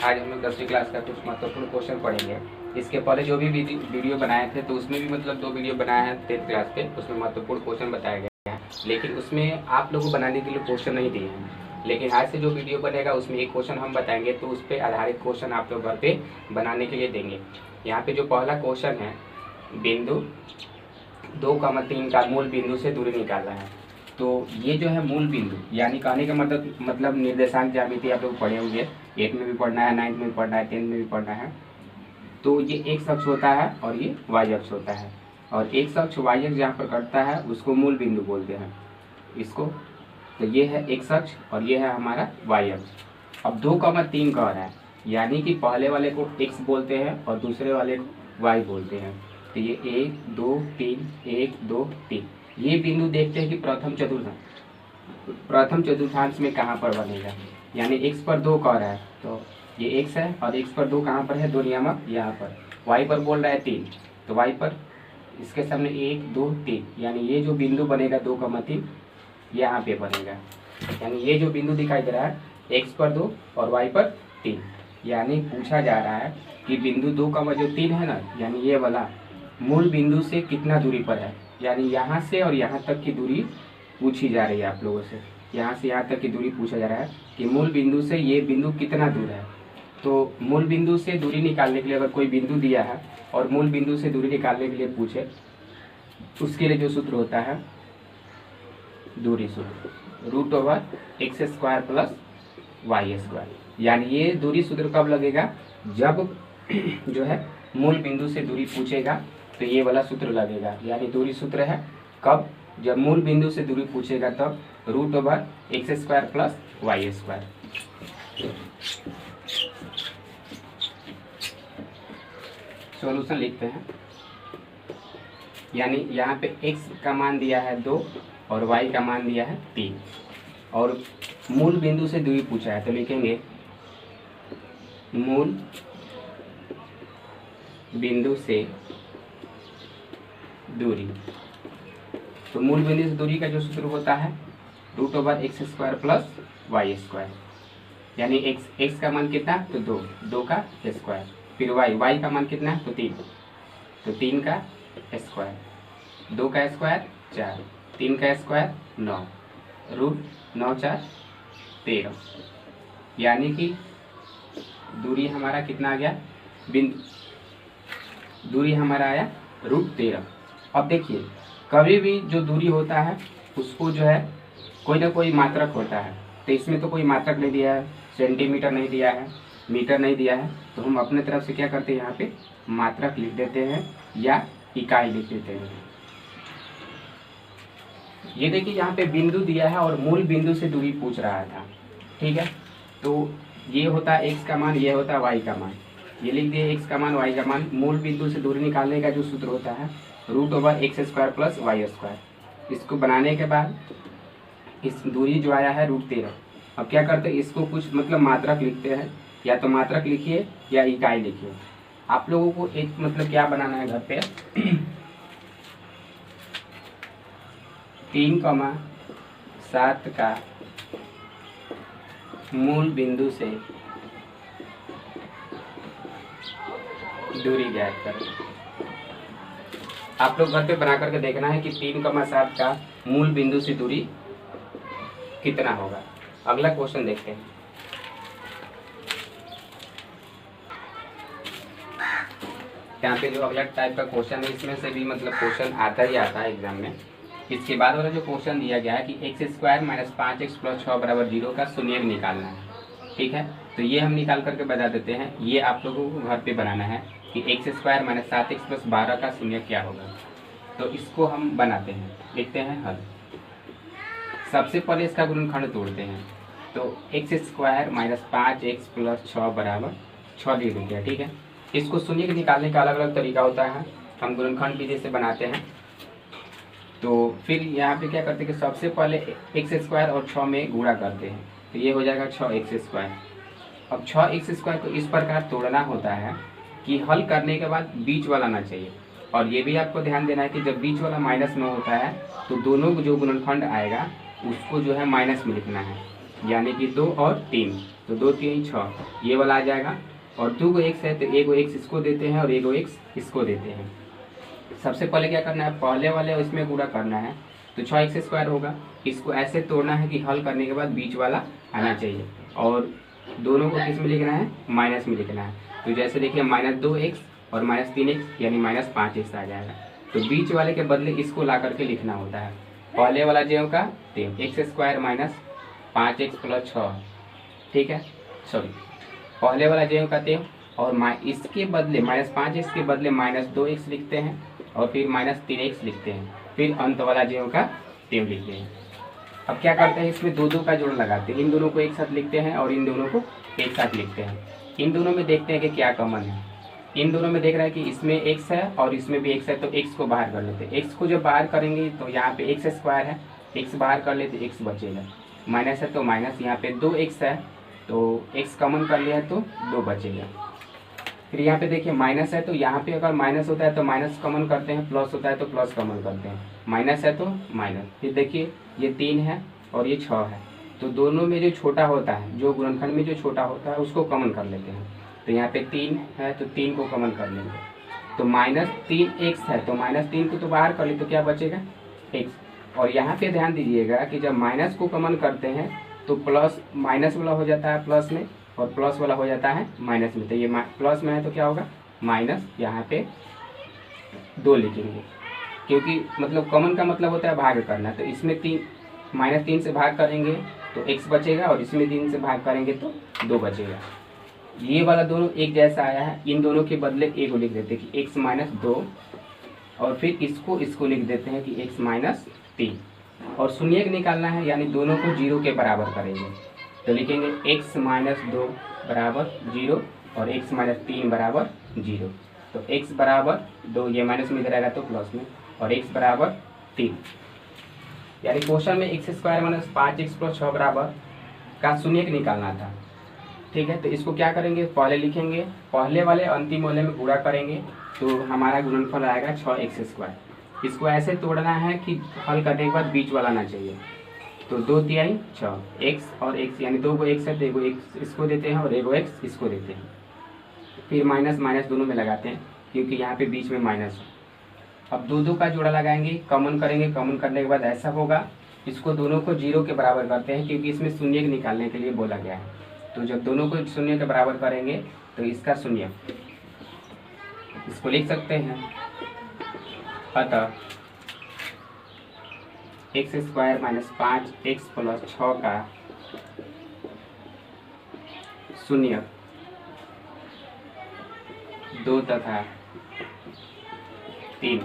आज हम लोग 10वीं क्लास का कुछ महत्वपूर्ण क्वेश्चन पढ़ेंगे। इसके पहले जो भी वीडियो बनाए थे तो उसमें भी मतलब 2 वीडियो बनाए हैं 10th क्लास पे, उसमें महत्वपूर्ण क्वेश्चन बताए गए हैं, लेकिन उसमें आप लोगों को बनाने के लिए क्वेश्चन नहीं दिए हैं। लेकिन आज से जो वीडियो बनेगा उसमें एक क्वेश्चन हम बताएंगे, तो उस पर आधारित क्वेश्चन आप लोग घर पे बनाने के लिए देंगे। यहाँ पे जो पहला क्वेश्चन है, बिंदु 2,3 का मूल बिंदु से दूरी निकालना है। तो ये जो है मूल बिंदु, यानी कहने का मतलब निर्देशांक ज्यामिति आप लोग पढ़े होंगे, 8 में भी पढ़ना है, 9th में भी पढ़ना है, 10th में भी पढ़ना है। तो ये एक्स अक्ष होता है और ये वाई अक्ष होता है, और एक्स अक्ष वाई अक्ष जहाँ पर कटता है उसको मूल बिंदु बोलते हैं इसको। तो ये है एक्स अक्ष और ये है हमारा वाई अक्ष। अब 2,3 कह रहा है, यानी कि पहले वाले को एक्स बोलते हैं और दूसरे वाले को वाई बोलते हैं। तो ये 1 2 3 1 2 3 ये बिंदु देखते हैं कि प्रथम चतुर्थांश में कहाँ पर बनेगा। यानी x पर 2 कह रहा है, तो ये x है और x पर 2 कहाँ पर है, 2 नियामक यहाँ पर। y पर बोल रहा है 3, तो y पर इसके सामने 1 2 3, यानी ये जो बिंदु बनेगा 2,3 यहाँ पे बनेगा। यानी ये जो बिंदु दिखाई दे रहा है x पर 2 और y पर 3, यानी पूछा जा रहा है कि बिंदु 2,3 है ना, यानी ये वाला मूल बिंदु से कितना दूरी पर है। यानी यहाँ से और यहाँ तक की दूरी पूछी जा रही है आप लोगों से, यहाँ से यहाँ तक की दूरी पूछा जा रहा है कि मूल बिंदु से ये बिंदु कितना दूर है। तो मूल बिंदु से दूरी निकालने के लिए अगर कोई बिंदु दिया है और मूल बिंदु से दूरी निकालने के लिए पूछे, उसके लिए जो सूत्र होता है दूरी सूत्र, √x² + y²। यानी ये दूरी सूत्र कब लगेगा, जब जो है मूल बिंदु से दूरी पूछेगा तो ये वाला सूत्र लगेगा। यानी दूरी सूत्र है कब, जब मूल बिंदु से दूरी पूछेगा तब √x² + y²। सॉल्यूशन लिखते हैं। यानी यहाँ पे x का मान दिया है 2 और y का मान दिया है 3 और मूल बिंदु से दूरी पूछा है, तो लिखेंगे मूल बिंदु से दूरी। तो मूल बिंदु से दूरी का जो सूत्र होता है √x² + y²। यानी x का मान कितना, तो 2 का स्क्वायर, फिर y का मान कितना, तो 3, तो 3 का स्क्वायर, 2 का स्क्वायर 4, 3 का स्क्वायर 9, √9 4 13। यानी कि दूरी हमारा कितना आ गया, दूरी हमारा आया √13। अब देखिए, कभी भी जो दूरी होता है उसको जो है कोई ना कोई मात्रक होता है, तो इसमें तो कोई मात्रक नहीं दिया है, सेंटीमीटर नहीं दिया है, मीटर नहीं दिया है, तो हम अपने तरफ से क्या करते हैं, यहाँ पे मात्रक लिख देते हैं या इकाई लिख देते हैं। ये देखिए यहाँ पे बिंदु दिया है और मूल बिंदु से दूरी पूछ रहा था, ठीक है। तो ये होता है x का मान, ये होता है y का मान, ये लिख दिए x का मान y का मान। मूल बिंदु से दूरी निकालने का जो सूत्र होता है √x² + y²। इसको बनाने के बाद इस दूरी जो आया है √13। अब क्या करते हैं, इसको कुछ मतलब मात्रक लिखते हैं, या तो मात्रक लिखिए या इकाई लिखिए। आप लोगों को एक मतलब क्या बनाना है घर पे 3,7 का मूल बिंदु से दूरी ज्ञात करें। आप लोग घर पे बना करके देखना है कि 3,7 का मूल बिंदु से दूरी कितना होगा। अगला क्वेश्चन देखते हैं। यहाँ पे जो अगला टाइप का क्वेश्चन है, इसमें से भी मतलब क्वेश्चन आता ही आता है एग्जाम में। इसके बाद वाला जो क्वेश्चन दिया गया है कि x² - 5x + 6 = 0 का शून्यक निकालना है, ठीक है। तो ये हम निकाल करके बता देते हैं। ये आप लोगों को घर पे बनाना है कि x² - 7x + 12 का शून्यक क्या होगा। तो इसको हम बनाते हैं, लिखते हैं हल। सबसे पहले इसका गुणनखंड तोड़ते हैं, तो x² - 5x + 6 = 6 लिख देते हैं, ठीक है। इसको शून्यक निकालने का अलग अलग तरीका होता है, हम गुणनखंड विधि से बनाते हैं। तो फिर यहाँ पे क्या करते हैं कि सबसे पहले x² और 6 में गुणा करते हैं, तो ये हो जाएगा 6x²। अब 6x² को इस प्रकार तोड़ना होता है कि हल करने के बाद बीच वाला ना चाहिए। और ये भी आपको ध्यान देना है कि जब बीच वाला -9 होता है तो दोनों जो गुणनखंड आएगा उसको जो है माइनस में लिखना है। यानी कि 2 और 3, तो 2 3 6 ये वाला आ जाएगा। और 2 को x है तो 1 को x इसको देते हैं और 1 को x इसको देते हैं। सबसे पहले क्या करना है, पहले वाले इसमें गुणा करना है, तो 6x² होगा। इसको ऐसे तोड़ना है कि हल करने के बाद बीच वाला आना चाहिए, और दोनों को किस में लिखना है, माइनस में लिखना है। तो जैसे देखिए -2x और -3x यानी -5x आ जाएगा। तो बीच वाले के बदले इसको ला करके लिखना होता है। पहले वाला जो का x² - 5x + 6, ठीक है, सॉरी पहले वाला जो का और इसके बदले -5x के बदले -2x लिखते हैं और फिर -3x लिखते हैं, फिर अंत वाला जो का लिखते हैं। अब क्या करते हैं, इसमें दो का जोड़ लगाते हैं, इन दोनों को एक साथ लिखते हैं और इन दोनों को एक साथ लिखते हैं। इन दोनों में देखते हैं कि क्या कॉमन है। इन दोनों में देख रहा है कि इसमें x है और इसमें भी x है, तो x को बाहर कर लेते हैं। x को जब बाहर करेंगे तो यहाँ पे x² है, x बाहर कर लेते x बचेगा, माइनस है तो माइनस, यहाँ पे 2x है तो x कॉमन कर लिया है तो 2 बचेगा। फिर यहाँ पे देखिए माइनस है, तो यहाँ पे अगर माइनस होता है तो माइनस कॉमन करते हैं, प्लस होता है तो प्लस कॉमन करते हैं, माइनस है तो माइनस। फिर देखिए ये 3 है और ये 6 है, तो दोनों में जो छोटा होता है, जो गुणनखंड में जो छोटा होता है उसको कॉमन कर लेते हैं। तो यहाँ पे 3 है तो 3 को कॉमन कर लेंगे, तो -3x है तो -3 को तो बाहर कर ले तो क्या बचेगा, x। और यहाँ पे ध्यान दीजिएगा कि जब माइनस को कॉमन करते हैं तो प्लस माइनस वाला हो जाता है प्लस में और प्लस वाला हो जाता है माइनस में। तो ये प्लस में है तो क्या होगा माइनस, यहाँ पे 2 लिखेंगे, क्योंकि मतलब कॉमन का मतलब होता है भाग करना। तो इसमें -3 से भाग करेंगे तो x बचेगा और इसमें 3 से भाग करेंगे तो 2 बचेगा। ये वाला दोनों एक जैसा आया है, इन दोनों के बदले a को लिख देते हैं कि x - 2 और फिर इसको लिख देते हैं कि x - 3। और शून्यक निकालना है, यानी दोनों को 0 के बराबर करेंगे, तो लिखेंगे x - 2 बराबर 0 और x - 3 बराबर 0। तो x बराबर 2, ये माइनस में इधर आएगा तो प्लस में, और x बराबर 3। यानी क्वेश्चन में x² - 5x + 6 बराबर का शून्यक निकालना था, ठीक है। तो इसको क्या करेंगे, पहले लिखेंगे, पहले वाले अंतिम वाले में गुणा करेंगे तो हमारा गुणनफल आएगा 6x²। इसको ऐसे तोड़ना है कि हल करने के बाद बीच वाला आना चाहिए। तो 2 तिहाई 6, x और x, यानी 2 को x है तो 1 को x इसको देते हैं और 1 को x इसको देते हैं। फिर माइनस माइनस दोनों में लगाते हैं क्योंकि यहाँ पे बीच में माइनस है। अब 2 का जोड़ा लगाएंगे, कॉमन करेंगे, कॉमन करने के बाद ऐसा होगा, इसको दोनों को 0 के बराबर करते हैं क्योंकि इसमें शून्य निकालने के लिए बोला गया है। तो जब दोनों को 0 के बराबर करेंगे तो इसका शून्य इसको लिख सकते हैं, अतः x² - 5x + 6 का शून्य 2 तथा 3।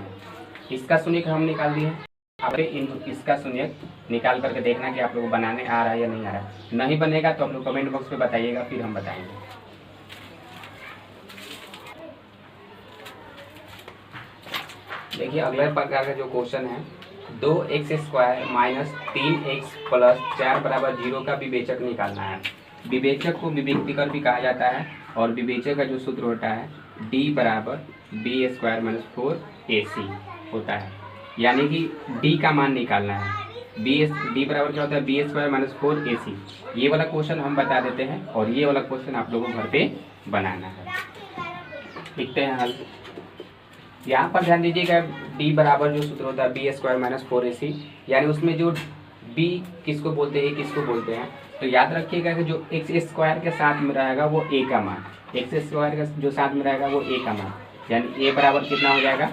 इसका शून्य हम निकाल दिए। अब इसका शून्य निकाल करके देखना कि आप लोग बनाने आ रहा है या नहीं आ रहा है। नहीं बनेगा तो आप लोग कमेंट बॉक्स में बताइएगा, फिर हम बताएंगे। देखिए अगले प्रकार का जो क्वेश्चन है, 2x² - 3x + 4 बराबर 0 का विवेचक निकालना है। विवेचक को विवेक्तिकर भी कहा जाता है और विवेचक का जो सूत्र होता है d बराबर b² - 4ac होता है, यानी कि d का मान निकालना है। d बराबर क्या होता है, b² - 4ac। ये वाला क्वेश्चन हम बता देते हैं और ये वाला क्वेश्चन आप लोगों को घर पे बनाना है। लिखते हैं हल। यहाँ पर ध्यान दीजिएगा, d बराबर जो सूत्र होता है b² - 4ac, यानी उसमें जो b किसको बोलते हैं, किसको बोलते हैं, तो याद रखिएगा कि जो x² के साथ में रहेगा वो a का मान, x² के जो साथ में रहेगा वो a का मान, यानी a बराबर कितना हो जाएगा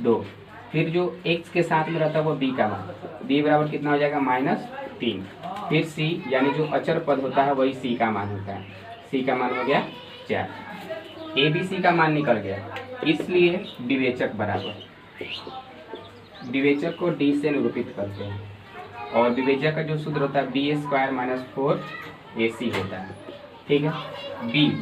2। फिर जो x के साथ में रहता है वो b का मान, b बराबर कितना हो जाएगा -3। फिर c, यानी जो अचर पद होता है वही c का मान होता है, c का मान हो गया 4। a b c का मान निकल गया, इसलिए विवेचक बराबर, विवेचक को d से निरूपित करते हैं और विवेचक का जो सूत्र होता है b² - 4ac होता है, ठीक है।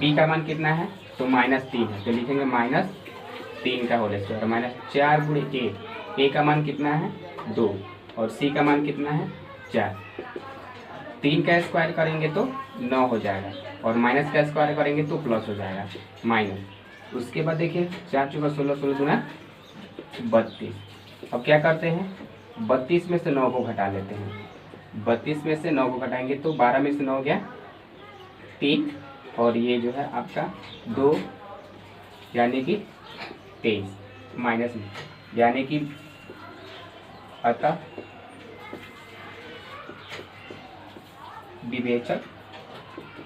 b का मान कितना है तो -3 है, तो लिखेंगे -3 का होल स्क्वायर, -4 × a का मान कितना है 2 और c का मान कितना है 4। 3 का स्क्वायर करेंगे तो 9 हो जाएगा और माइनस का स्क्वायर करेंगे तो प्लस हो जाएगा माइनस। उसके बाद देखिए 4 × 16, 16 × 32। अब क्या करते हैं, 32 में से 9 को घटा लेते हैं, 32 में से 9 को घटाएंगे तो 12 में से 9 गया 3, और ये जो है आपका 2 यानी कि 23 माइनस में, यानी कि अतः विवेचक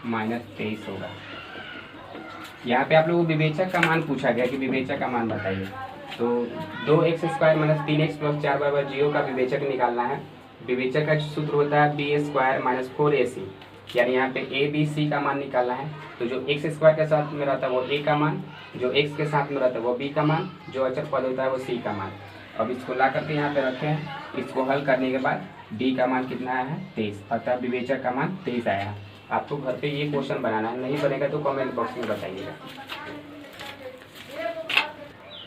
-23 होगा। यहाँ पे आप लोगों को विवेचक का मान पूछा गया कि विवेचक का मान बताइए। तो 2x² - 3x + 4 = 0 का विवेचक निकालना है। विवेचक का सूत्र होता है b² - 4ac, यानी यहाँ पे a b c का मान निकालना है। तो जो x² के साथ में रहता है वो a का मान, जो x के साथ में रहता है वो b का मान, जो अचर पद होता है वो c का मान। अब इसको ला करके यहाँ पे रखे हैं। इसको हल करने के बाद d का मान कितना आया है 23, अतः विवेचक का मान 23 आया है। आपको घर पे ये क्वेश्चन बनाना है, नहीं बनेगा तो कमेंट बॉक्स में बताइएगा।